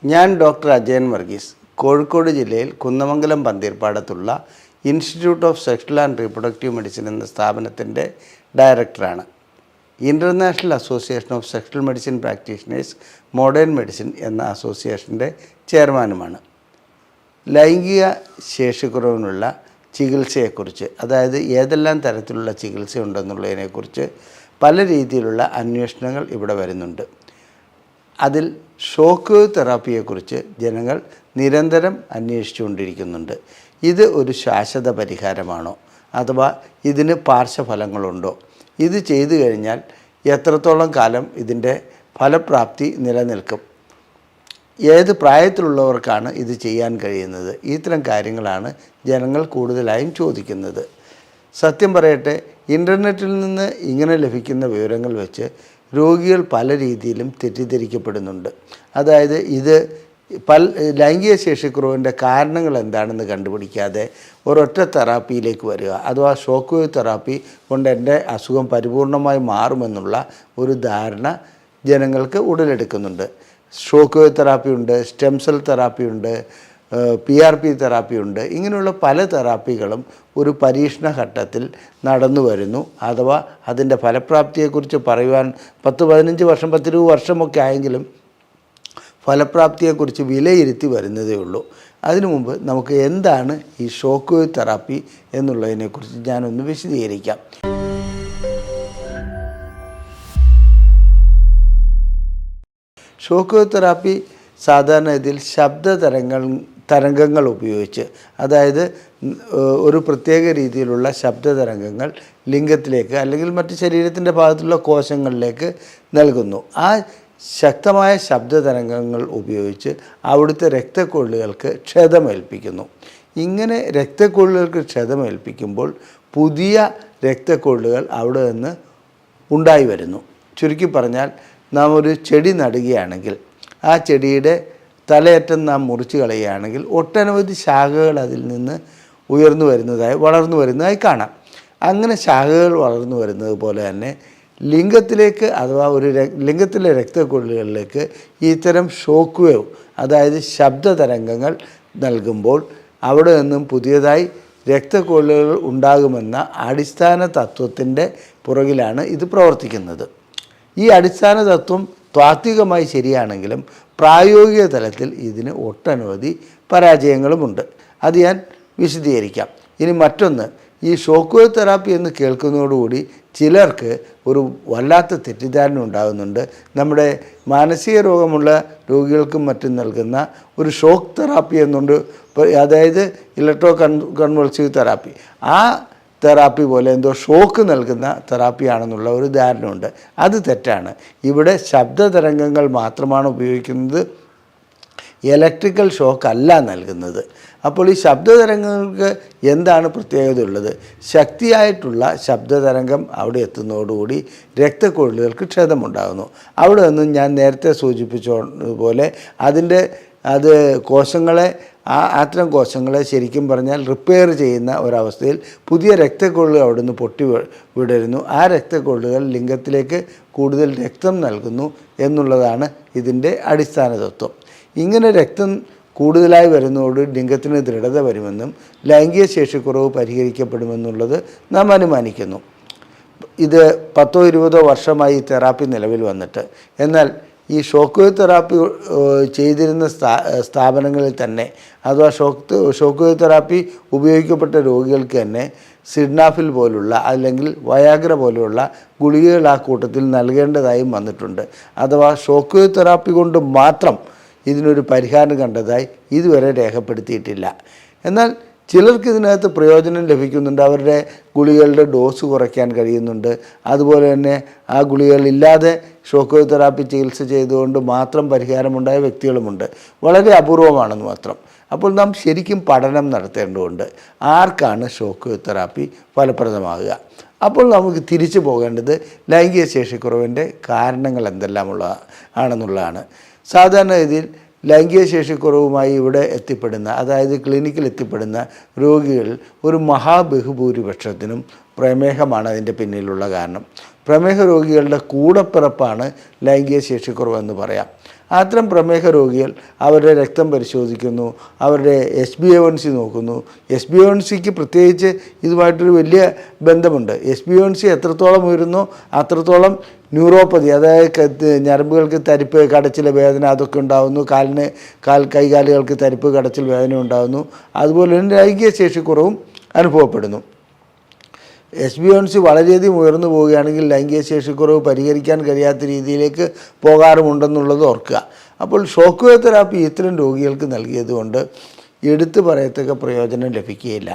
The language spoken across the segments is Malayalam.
ഞാൻ ഡോക്ടർ അജയൻ വർഗീസ്, കോഴിക്കോട് ജില്ലയിൽ കുന്നമംഗലം പന്തീർപ്പാടത്തുള്ള institute of sexual and reproductive medicine എന്ന സ്ഥാപനത്തിൻ്റെ ഡയറക്ടറാണ്. International association of sexual medicine practitioners modern medicine എന്ന അസോസിയേഷൻ്റെ ചെയർമാനുമാണ്. ലൈംഗിക ശേഷിക്കുറവിനുള്ള ചികിത്സയെക്കുറിച്ച്, അതായത് ഏതെല്ലാം തരത്തിലുള്ള ചികിത്സ ഉണ്ടെന്നുള്ളതിനെക്കുറിച്ച് പല രീതിയിലുള്ള അന്വേഷണങ്ങൾ ഇവിടെ വരുന്നുണ്ട്. അതിൽ ഷോക്ക് വേവ് തെറാപ്പിയെക്കുറിച്ച് ജനങ്ങൾ നിരന്തരം അന്വേഷിച്ചുകൊണ്ടിരിക്കുന്നുണ്ട്. ഇത് ഒരു ശാശ്വത പരിഹാരമാണോ, അഥവാ ഇതിന് പാർശ്വഫലങ്ങളുണ്ടോ, ഇത് ചെയ്തു കഴിഞ്ഞാൽ എത്രത്തോളം കാലം ഇതിൻ്റെ ഫലപ്രാപ്തി നിലനിൽക്കും, ഏത് പ്രായത്തിലുള്ളവർക്കാണ് ഇത് ചെയ്യാൻ കഴിയുന്നത്, ഇത്തരം കാര്യങ്ങളാണ് ജനങ്ങൾ കൂടുതലായും ചോദിക്കുന്നത്. സത്യം പറയട്ടെ, ഇൻ്റർനെറ്റിൽ നിന്ന് ഇങ്ങനെ ലഭിക്കുന്ന വിവരങ്ങൾ വെച്ച് രോഗികൾ പല രീതിയിലും തെറ്റിദ്ധരിക്കപ്പെടുന്നുണ്ട്. അതായത് ഇത് ലൈംഗിക ശേഷിക്കുറവിൻ്റെ കാരണങ്ങൾ എന്താണെന്ന് കണ്ടുപിടിക്കാതെ ഒരൊറ്റ തെറാപ്പിയിലേക്ക് വരിക, അഥവാ ഷോക്ക് വേവ് തെറാപ്പി കൊണ്ട് എൻ്റെ അസുഖം പരിപൂർണമായി മാറുമെന്നുള്ള ഒരു ധാരണ ജനങ്ങൾക്ക് ഉടലെടുക്കുന്നുണ്ട്. ഷോക്ക് വേവ് തെറാപ്പിയുണ്ട്, സ്റ്റെം സെൽ തെറാപ്പിയുണ്ട്, PRP തെറാപ്പിയുണ്ട്. ഇങ്ങനെയുള്ള പല തെറാപ്പികളും ഒരു പരീക്ഷണ ഘട്ടത്തിൽ നടന്നു വരുന്നു. അഥവാ അതിൻ്റെ ഫലപ്രാപ്തിയെക്കുറിച്ച് പറയുവാൻ 10-15 വർഷം 10-20 വർഷമൊക്കെ ആയെങ്കിലും ഫലപ്രാപ്തിയെക്കുറിച്ച് വിലയിരുത്തി വരുന്നതേ ഉള്ളൂ. അതിനു മുമ്പ് നമുക്ക് എന്താണ് ഈ ഷോക്ക് വേവ് തെറാപ്പി എന്നുള്ളതിനെക്കുറിച്ച് ഞാനൊന്ന് വിശദീകരിക്കാം. ഷോക്ക് വേവ് തെറാപ്പി സാധാരണ ഇതിൽ തരംഗങ്ങൾ ഉപയോഗിച്ച്, അതായത് ഒരു പ്രത്യേക രീതിയിലുള്ള ശബ്ദതരംഗങ്ങൾ ലിംഗത്തിലേക്ക് അല്ലെങ്കിൽ മറ്റ് ശരീരത്തിൻ്റെ ഭാഗത്തുള്ള കോശങ്ങളിലേക്ക് നൽകുന്നു. ആ ശക്തമായ ശബ്ദതരംഗങ്ങൾ ഉപയോഗിച്ച് അവിടുത്തെ രക്തക്കൊള്ളുകൾക്ക് ക്ഷതമേൽപ്പിക്കുന്നു. ഇങ്ങനെ രക്തക്കൊള്ളുകൾക്ക് ക്ഷതമേൽപ്പിക്കുമ്പോൾ പുതിയ രക്തക്കൊള്ളുകൾ അവിടെ നിന്ന് ഉണ്ടായി വരുന്നു. ചുരുക്കി പറഞ്ഞാൽ, നാം ഒരു ചെടി നടുകയാണെങ്കിൽ ആ ചെടിയുടെ തലയറ്റം നാം മുറിച്ച് കളയുകയാണെങ്കിൽ ഒട്ടനവധി ശാഖകൾ അതിൽ നിന്ന് വളർന്നു വരുന്നതായി കാണാം. അങ്ങനെ ശാഖകൾ വളർന്നു വരുന്നത് പോലെ തന്നെ ലിംഗത്തിലേക്ക്, അഥവാ ലിംഗത്തിലെ രക്തക്കൊള്ളുകളിലേക്ക് ഇത്തരം ഷോക്ക് വേവ്, അതായത് ശബ്ദതരംഗങ്ങൾ നൽകുമ്പോൾ അവിടെ നിന്നും പുതിയതായി രക്തക്കൊള്ളുകൾ ഉണ്ടാകുമെന്ന അടിസ്ഥാന തത്വത്തിൻ്റെ പുറകിലാണ് ഇത് പ്രവർത്തിക്കുന്നത്. ഈ അടിസ്ഥാന തത്വം താത്വികമായി ശരിയാണെങ്കിലും പ്രായോഗിക തലത്തിൽ ഇതിന് ഒട്ടനവധി പരാജയങ്ങളുമുണ്ട്. അത് ഞാൻ വിശദീകരിക്കാം. ഇനി മറ്റൊന്ന്, ഈ ഷോക്ക് വേവ് തെറാപ്പി എന്ന് കേൾക്കുന്നതോടുകൂടി ചിലർക്ക് ഒരു വല്ലാത്ത തെറ്റിദ്ധാരണ ഉണ്ടാകുന്നുണ്ട്. നമ്മുടെ മാനസിക രോഗമുള്ള രോഗികൾക്കും മറ്റും നൽകുന്ന ഒരു ഷോക്ക് തെറാപ്പി എന്നുണ്ട്, അതായത് ഇലക്ട്രോ കൺവൾസീവ് തെറാപ്പി. ആ തെറാപ്പി പോലെ എന്തോ ഷോക്ക് നൽകുന്ന തെറാപ്പിയാണെന്നുള്ള ഒരു ധാരണയുണ്ട്. അത് തെറ്റാണ്. ഇവിടെ ശബ്ദതരംഗങ്ങൾ മാത്രമാണ് ഉപയോഗിക്കുന്നത്, ഇലക്ട്രിക്കൽ ഷോക്ക് അല്ല നൽകുന്നത്. അപ്പോൾ ഈ ശബ്ദതരംഗങ്ങൾക്ക് എന്താണ് പ്രത്യേകത ഉള്ളത്? ശക്തിയായിട്ടുള്ള ശബ്ദതരംഗം അവിടെ എത്തുന്നതോടുകൂടി രക്തക്കൊള്ളുകൾക്ക് ക്ഷതമുണ്ടാകുന്നു. അവിടെ നിന്ന് ഞാൻ നേരത്തെ സൂചിപ്പിച്ചതുപോലെ അത് കോശങ്ങളെ, അത്തരം കോശങ്ങളെ ശരിക്കും പറഞ്ഞാൽ റിപ്പയർ ചെയ്യുന്ന ഒരവസ്ഥയിൽ പുതിയ രക്തക്കൊള്ളുകൾ അവിടെ നിന്ന് പൊട്ടി വിടരുന്നു. ആ രക്തക്കൊള്ളുകൾ ലിംഗത്തിലേക്ക് കൂടുതൽ രക്തം നൽകുന്നു എന്നുള്ളതാണ് ഇതിൻ്റെ അടിസ്ഥാന തത്വം. ഇങ്ങനെ രക്തം കൂടുതലായി വരുന്നതോട് ലിംഗത്തിന് ദൃഢത വരുമെന്നും ലൈംഗിക ശേഷിക്കുറവ് പരിഹരിക്കപ്പെടുമെന്നുള്ളത് നാം അനുമാനിക്കുന്നു. ഇത് 10-20 വർഷമായി ഈ തെറാപ്പി നിലവിൽ വന്നിട്ട്, എന്നാൽ ഈ ഷോക്ക് വേവ് തെറാപ്പി ചെയ്തിരുന്ന സ്ഥാപനങ്ങളിൽ തന്നെ, അഥവാ ഷോക്ക് വേവ് തെറാപ്പി ഉപയോഗിക്കപ്പെട്ട രോഗികൾക്ക് തന്നെ സിഡ്നാഫിൽ പോലുള്ള അല്ലെങ്കിൽ വയാഗ്ര പോലുള്ള ഗുളികകൾ ആ കൂട്ടത്തിൽ നൽകേണ്ടതായും വന്നിട്ടുണ്ട്. അഥവാ ഷോക്ക് വേവ് തെറാപ്പി കൊണ്ട് മാത്രം ഇതിനൊരു പരിഹാരം കണ്ടതായി ഇതുവരെ രേഖപ്പെടുത്തിയിട്ടില്ല. എന്നാൽ ചിലർക്ക് ഇതിനകത്ത് പ്രയോജനം ലഭിക്കുന്നുണ്ട്. അവരുടെ ഗുളികളുടെ ഡോസ് കുറയ്ക്കാൻ കഴിയുന്നുണ്ട്. അതുപോലെ തന്നെ ആ ഗുളികളില്ലാതെ ഷോക്ക് വേവ് തെറാപ്പി ചികിത്സ ചെയ്തുകൊണ്ട് മാത്രം പരിഹാരമുണ്ടായ വ്യക്തികളുമുണ്ട്. വളരെ അപൂർവമാണെന്ന് മാത്രം. അപ്പോൾ നാം ശരിക്കും പഠനം നടത്തേണ്ടതുണ്ട്, ആർക്കാണ് ഷോക്ക് വേവ് തെറാപ്പി ഫലപ്രദമാകുക. അപ്പോൾ നമുക്ക് തിരിച്ചു പോകേണ്ടത് ലൈംഗിക ശേഷിക്കുറവിൻ്റെ കാരണങ്ങൾ ആണെന്നുള്ളതാണ്. സാധാരണ ഇതിൽ ലൈംഗിക ശേഷിക്കുറവുമായി ഇവിടെ എത്തിപ്പെടുന്ന, അതായത് ക്ലിനിക്കിൽ എത്തിപ്പെടുന്ന രോഗികൾ ഒരു മഹാബഹുഭൂരിപക്ഷത്തിനും പ്രമേഹമാണ് അതിൻ്റെ പിന്നിലുള്ള കാരണം. പ്രമേഹ രോഗികളുടെ കൂടപ്പിറപ്പാണ് ലൈംഗിക ശേഷിക്കുറവെന്ന് പറയാം. അത്തരം പ്രമേഹ രോഗികൾ അവരുടെ രക്തം പരിശോധിക്കുന്നു, അവരുടെ HbA1c നോക്കുന്നു. HbA1cക്ക് പ്രത്യേകിച്ച് ഇതുമായിട്ടൊരു വലിയ ബന്ധമുണ്ട്. HbA1c എത്രത്തോളം ഉയരുന്നോ അത്രത്തോളം ന്യൂറോപ്പതി, അതായത് ഞരമ്പുകൾക്ക് തരിപ്പ്, കടച്ചിൽ, വേദന അതൊക്കെ ഉണ്ടാകുന്നു. കൈകാലുകൾക്ക് തരിപ്പ്, കടച്ചിൽ, വേദന ഉണ്ടാകുന്നു. അതുപോലെ തന്നെ ലൈംഗിക ശേഷിക്കുറവും അനുഭവപ്പെടുന്നു. HbA1c വളരെയധികം ഉയർന്നു പോവുകയാണെങ്കിൽ ലൈംഗിക ശേഷിക്കുറവ് പരിഹരിക്കാൻ കഴിയാത്ത രീതിയിലേക്ക് പോകാറുമുണ്ടെന്നുള്ളത് ഓർക്കുക. അപ്പോൾ ഷോക്ക് വേവ് തെറാപ്പി ഇത്തരം രോഗികൾക്ക് നൽകിയതുകൊണ്ട് എടുത്തു പറയത്തക്ക പ്രയോജനം ലഭിക്കുകയില്ല.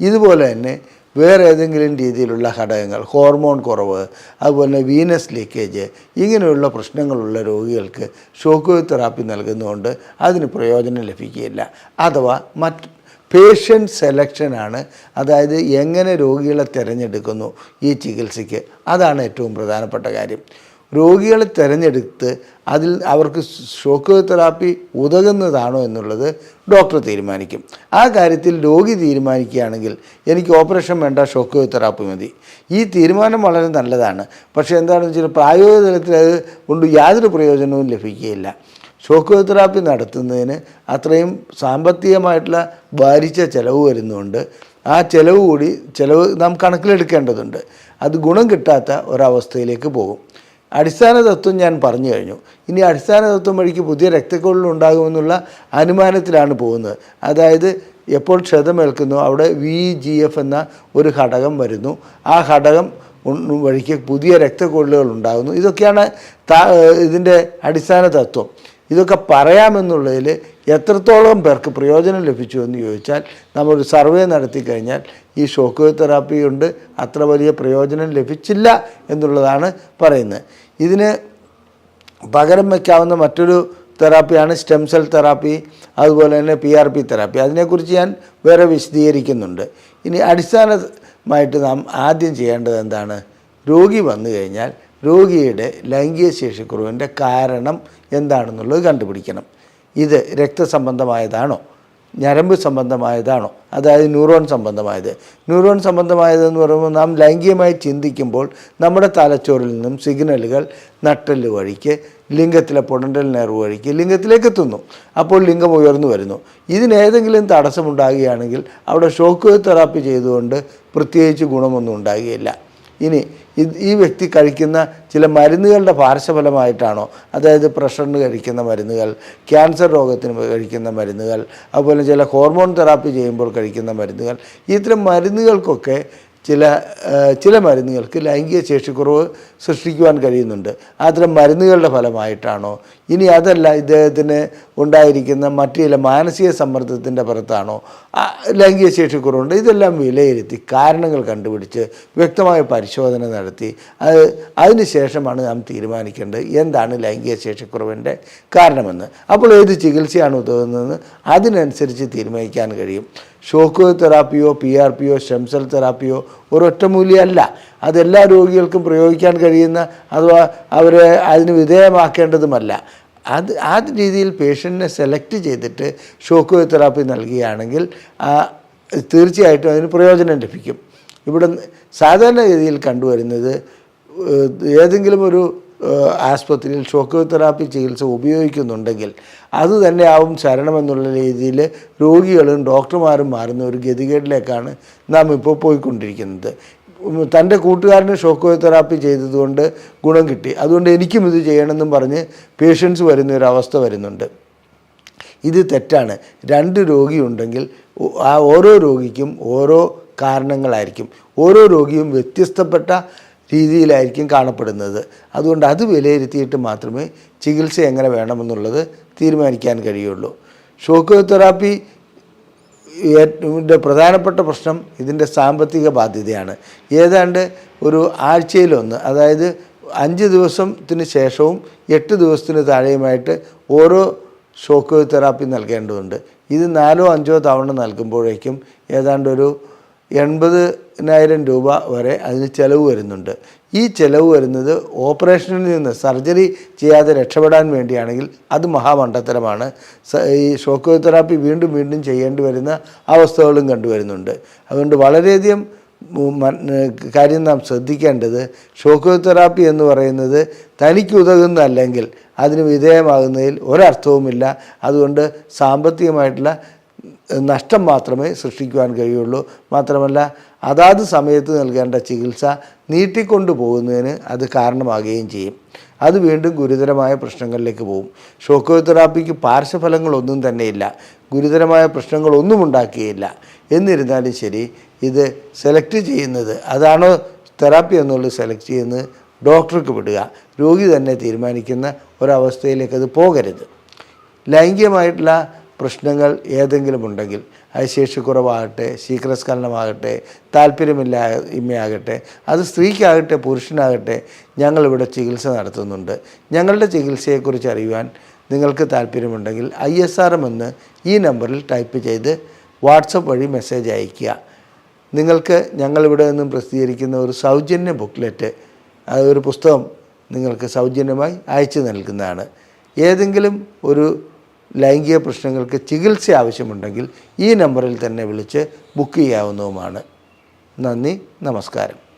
ഇതുപോലെ തന്നെ വേറെ ഏതെങ്കിലും രീതിയിലുള്ള ഘടകങ്ങൾ, ഹോർമോൺ കുറവ്, അതുപോലെ വീനസ് ലീക്കേജ്, ഇങ്ങനെയുള്ള പ്രശ്നങ്ങളുള്ള രോഗികൾക്ക് ഷോക്ക് വേവ് തെറാപ്പി നൽകുന്നതുകൊണ്ട് അതിന് പ്രയോജനം ലഭിക്കുകയില്ല. അഥവാ പേഷ്യൻ്റ് സെലക്ഷനാണ്, അതായത് എങ്ങനെ രോഗികളെ തിരഞ്ഞെടുക്കുന്നു ഈ ചികിത്സയ്ക്ക്, അതാണ് ഏറ്റവും പ്രധാനപ്പെട്ട കാര്യം. രോഗികളെ തിരഞ്ഞെടുത്ത് അതിൽ അവർക്ക് ഷോക്ക് വേവ് തെറാപ്പി ഉതകുന്നതാണോ എന്നുള്ളത് ഡോക്ടർ തീരുമാനിക്കും. ആ കാര്യത്തിൽ രോഗി തീരുമാനിക്കുകയാണെങ്കിൽ എനിക്ക് ഓപ്പറേഷൻ വേണ്ട, ഷോക്ക് വേവ് തെറാപ്പി മതി, ഈ തീരുമാനം വളരെ നല്ലതാണ്. പക്ഷേ എന്താണെന്ന് വെച്ചാൽ പ്രായോഗിക തലത്തിൽ അത് കൊണ്ട് യാതൊരു പ്രയോജനവും ലഭിക്കുകയില്ല. ഷോക്ക് വേവ് തെറാപ്പി നടത്തുന്നതിന് അത്രയും സാമ്പത്തികമായിട്ടുള്ള ഭാരിച്ച ചിലവ് വരുന്നുണ്ട്. ആ ചിലവ് നാം കണക്കിലെടുക്കേണ്ടതുണ്ട്. അത് ഗുണം കിട്ടാത്ത ഒരവസ്ഥയിലേക്ക് പോകും. അടിസ്ഥാന തത്വം ഞാൻ പറഞ്ഞു കഴിഞ്ഞു. ഇനി അടിസ്ഥാന തത്വം വഴിക്ക് പുതിയ രക്തക്കൊഴൽ ഉണ്ടാകുമെന്നുള്ള അനുമാനത്തിലാണ് പോകുന്നത്. അതായത് എപ്പോൾ ക്ഷതമേൽക്കുന്നു അവിടെ VEGF എന്ന ഒരു ഘടകം വരുന്നു. ആ ഘടകം വഴിക്ക് പുതിയ രക്തക്കൊഴലുകൾ ഉണ്ടാകുന്നു. ഇതൊക്കെയാണ് ഇതിൻ്റെ അടിസ്ഥാന തത്വം. ഇതൊക്കെ പറയാമെന്നുള്ളതിൽ എത്രത്തോളം പേർക്ക് പ്രയോജനം ലഭിച്ചു എന്ന് ചോദിച്ചാൽ, നമ്മളൊരു സർവേ നടത്തി കഴിഞ്ഞാൽ ഈ ഷോക്ക് വേവ് തെറാപ്പി കൊണ്ട് അത്ര വലിയ പ്രയോജനം ലഭിച്ചില്ല എന്നുള്ളതാണ് പറയുന്നത്. ഇതിന് പകരം വയ്ക്കാവുന്ന മറ്റൊരു തെറാപ്പിയാണ് സ്റ്റെം സെൽ തെറാപ്പി, അതുപോലെ തന്നെ PRP തെറാപ്പി. അതിനെക്കുറിച്ച് ഞാൻ വേറെ വിശദീകരിക്കുന്നുണ്ട്. ഇനി അടിസ്ഥാനമായിട്ട് നാം ആദ്യം ചെയ്യേണ്ടത് എന്താണ്? രോഗി വന്നു കഴിഞ്ഞാൽ രോഗിയുടെ ലൈംഗിക ശേഷിക്കുറവിൻ്റെ കാരണം എന്താണെന്നുള്ളത് കണ്ടുപിടിക്കണം. ഇത് രക്തസംബന്ധമായതാണോ, ഞരമ്പ് സംബന്ധമായതാണോ, അതായത് ന്യൂറോൺ സംബന്ധമായതെന്ന് പറയുമ്പോൾ നാം ലൈംഗികമായി ചിന്തിക്കുമ്പോൾ നമ്മുടെ തലച്ചോറിൽ നിന്നും സിഗ്നലുകൾ നട്ടെല്ല് വഴിക്ക് ലിംഗത്തിലെ പൊടൻ്റൽ നെർവ് വഴിക്ക് ലിംഗത്തിലേക്ക് എത്തുന്നു. അപ്പോൾ ലിംഗം ഉയർന്നു വരുന്നു. ഇതിനേതെങ്കിലും തടസ്സമുണ്ടാകുകയാണെങ്കിൽ അവിടെ ഷോക്ക് വേവ് തെറാപ്പി ചെയ്തുകൊണ്ട് പ്രത്യേകിച്ച് ഗുണമൊന്നും ഉണ്ടാകുകയില്ല. ഇനി ഈ വ്യക്തി കഴിക്കുന്ന ചില മരുന്നുകളുടെ പാർശ്വഫലമായിട്ടാണോ, അതായത് പ്രഷറിന് കഴിക്കുന്ന മരുന്നുകൾ, ക്യാൻസർ രോഗത്തിന് കഴിക്കുന്ന മരുന്നുകൾ, അതുപോലെ ചില ഹോർമോൺ തെറാപ്പി ചെയ്യുമ്പോൾ കഴിക്കുന്ന മരുന്നുകൾ, ഇത്തരം മരുന്നുകൾക്കൊക്കെ ചില മരുന്നുകൾക്ക് ലൈംഗിക ശേഷിക്കുറവ് സൃഷ്ടിക്കുവാൻ കഴിയുന്നുണ്ട്. അത്തരം മരുന്നുകളുടെ ഫലമായിട്ടാണോ, ഇനി അതല്ല ഇദ്ദേഹത്തിന് ഉണ്ടായിരിക്കുന്ന മറ്റു ചില മാനസിക സമ്മർദ്ദത്തിൻ്റെ പുറത്താണോ ലൈംഗിക ശേഷിക്കുറവുണ്ട്, ഇതെല്ലാം വിലയിരുത്തി കാരണങ്ങൾ കണ്ടുപിടിച്ച് വ്യക്തമായ പരിശോധന നടത്തി അതിന് ശേഷമാണ് നാം തീരുമാനിക്കേണ്ടത് എന്താണ് ലൈംഗിക ശേഷിക്കുറവിൻ്റെ കാരണമെന്ന്. അപ്പോൾ ഏത് ചികിത്സയാണ് ഉതകുന്നതെന്ന് അതിനനുസരിച്ച് തീരുമാനിക്കാൻ കഴിയും. ഷോക്ക് വേവ് തെറാപ്പിയോ PRPയോ സ്റ്റെം സെൽ തെറാപ്പിയോ ഒരൊറ്റമൂലിയല്ല. അതെല്ലാ രോഗികൾക്കും പ്രയോഗിക്കാൻ കഴിയുന്ന അഥവാ അവരെ അതിന് വിധേയമാക്കേണ്ടതുമല്ല. ആ രീതിയിൽ പേഷ്യൻറ്റിനെ സെലക്ട് ചെയ്തിട്ട് ഷോക്ക് വേവ് തെറാപ്പി നൽകുകയാണെങ്കിൽ തീർച്ചയായിട്ടും അതിന് പ്രയോജനം ലഭിക്കും. ഇവിടെ സാധാരണഗതിയിൽ കണ്ടുവരുന്നത് ഏതെങ്കിലും ഒരു ആസ്പത്രിയിൽ ഷോക്ക് വേവ് തെറാപ്പി ചികിത്സ ഉപയോഗിക്കുന്നുണ്ടെങ്കിൽ അതുതന്നെ ആവും ശരണമെന്നുള്ള രീതിയിൽ രോഗികളും ഡോക്ടർമാരും മാറുന്ന ഒരു ഗതികേടിലേക്കാണ് നാം ഇപ്പോൾ പോയിക്കൊണ്ടിരിക്കുന്നത്. തൻ്റെ കൂട്ടുകാരന് ഷോക്ക് വേവ് തെറാപ്പി ചെയ്തതുകൊണ്ട് ഗുണം കിട്ടി, അതുകൊണ്ട് എനിക്കും ഇത് ചെയ്യണമെന്നും പറഞ്ഞ് പേഷ്യൻസ് വരുന്നൊരവസ്ഥ വരുന്നുണ്ട്. ഇത് തെറ്റാണ്. 2 രോഗിയുണ്ടെങ്കിൽ ആ ഓരോ രോഗിക്കും ഓരോ കാരണങ്ങളായിരിക്കും. ഓരോ രോഗിയും വ്യത്യസ്തപ്പെട്ട രീതിയിലായിരിക്കും കാണപ്പെടുന്നത്. അതുകൊണ്ട് അത് വിലയിരുത്തിയിട്ട് മാത്രമേ ചികിത്സ എങ്ങനെ വേണമെന്നുള്ളത് തീരുമാനിക്കാൻ കഴിയുള്ളൂ. ഷോക്ക് വേവ് തെറാപ്പി പ്രധാനപ്പെട്ട പ്രശ്നം ഇതിൻ്റെ സാമ്പത്തിക ബാധ്യതയാണ്. ഏതാണ്ട് ഒരു ആഴ്ചയിലൊന്ന്, അതായത് 5 ദിവസത്തിന് ശേഷവും 8 ദിവസത്തിന് താഴെയുമായിട്ട് ഓരോ ഷോക്ക് വേവ് തെറാപ്പി നൽകേണ്ടതുണ്ട്. ഇത് 4ഓ 5ഓ തവണ നൽകുമ്പോഴേക്കും ഏതാണ്ട് ഒരു 80,000 രൂപ വരെ അതിന് ചിലവ് വരുന്നുണ്ട്. ഈ ചിലവ് വരുന്നത് ഓപ്പറേഷനിൽ നിന്ന് സർജറി ചെയ്യാതെ രക്ഷപ്പെടാൻ വേണ്ടിയാണെങ്കിൽ അത് മഹാമണ്ടത്തരമാണ്. ഈ ഷോക്ക് വേവ് തെറാപ്പി വീണ്ടും ചെയ്യേണ്ടി വരുന്ന അവസ്ഥകളും കണ്ടുവരുന്നുണ്ട്. അതുകൊണ്ട് വളരെയധികം കാര്യം നാം ശ്രദ്ധിക്കേണ്ടത്, ഷോക്ക് വേവ് തെറാപ്പി എന്ന് പറയുന്നത് തനിക്ക് ഉതകുന്നതല്ലെങ്കിൽ അതിന് വിധേയമാകുന്നതിൽ ഒരർത്ഥവുമില്ല. അതുകൊണ്ട് സാമ്പത്തികമായിട്ടുള്ള നഷ്ടം മാത്രമേ സൃഷ്ടിക്കുവാൻ കഴിയുള്ളൂ. മാത്രമല്ല അതാത് സമയത്ത് നൽകേണ്ട ചികിത്സ നീട്ടിക്കൊണ്ടു പോകുന്നതിന് അത് കാരണമാകുകയും ചെയ്യും. അത് വീണ്ടും ഗുരുതരമായ പ്രശ്നങ്ങളിലേക്ക് പോകും. ഷോക്ക് വേവ് തെറാപ്പിക്ക് പാർശ്വഫലങ്ങളൊന്നും തന്നെയില്ല, ഗുരുതരമായ പ്രശ്നങ്ങളൊന്നും ഉണ്ടാക്കുകയില്ല. എന്നിരുന്നാലും ശരി, ഇത് സെലക്ട് ചെയ്യുന്നത്, അതാണോ തെറാപ്പി എന്നുള്ളത് സെലക്ട് ചെയ്യുന്നത് ഡോക്ടർക്ക് വിടുക. രോഗി തന്നെ തീരുമാനിക്കുന്ന ഒരവസ്ഥയിലേക്ക് അത് പോകരുത്. ലൈംഗികമായിട്ടുള്ള പ്രശ്നങ്ങൾ ഏതെങ്കിലും ഉണ്ടെങ്കിൽ, അത് ശേഷിക്കുറവാകട്ടെ, ശീഘ്രസ്ഖലനമാകട്ടെ, താല്പര്യമില്ലായ്മയാകട്ടെ, അത് സ്ത്രീക്കാകട്ടെ പുരുഷനാകട്ടെ, ഞങ്ങളിവിടെ ചികിത്സ നടത്തുന്നുണ്ട്. ഞങ്ങളുടെ ചികിത്സയെക്കുറിച്ച് അറിയുവാൻ നിങ്ങൾക്ക് താല്പര്യമുണ്ടെങ്കിൽ ISRM എന്ന് ഈ നമ്പറിൽ ടൈപ്പ് ചെയ്ത് വാട്സപ്പ് വഴി മെസ്സേജ് അയയ്ക്കുക. നിങ്ങൾക്ക് ഞങ്ങളിവിടെ നിന്നും പ്രസിദ്ധീകരിക്കുന്ന ഒരു സൗജന്യ ബുക്ക്ലെറ്റ്, ഒരു പുസ്തകം നിങ്ങൾക്ക് സൗജന്യമായി അയച്ചു നൽകുന്നതാണ്. ഏതെങ്കിലും ഒരു ലൈംഗിക പ്രശ്നങ്ങൾക്ക് ചികിത്സ ആവശ്യമുണ്ടെങ്കിൽ ഈ നമ്പറിൽ തന്നെ വിളിച്ച് ബുക്ക് ചെയ്യാവുന്നതുമാണ്. നന്ദി, നമസ്കാരം.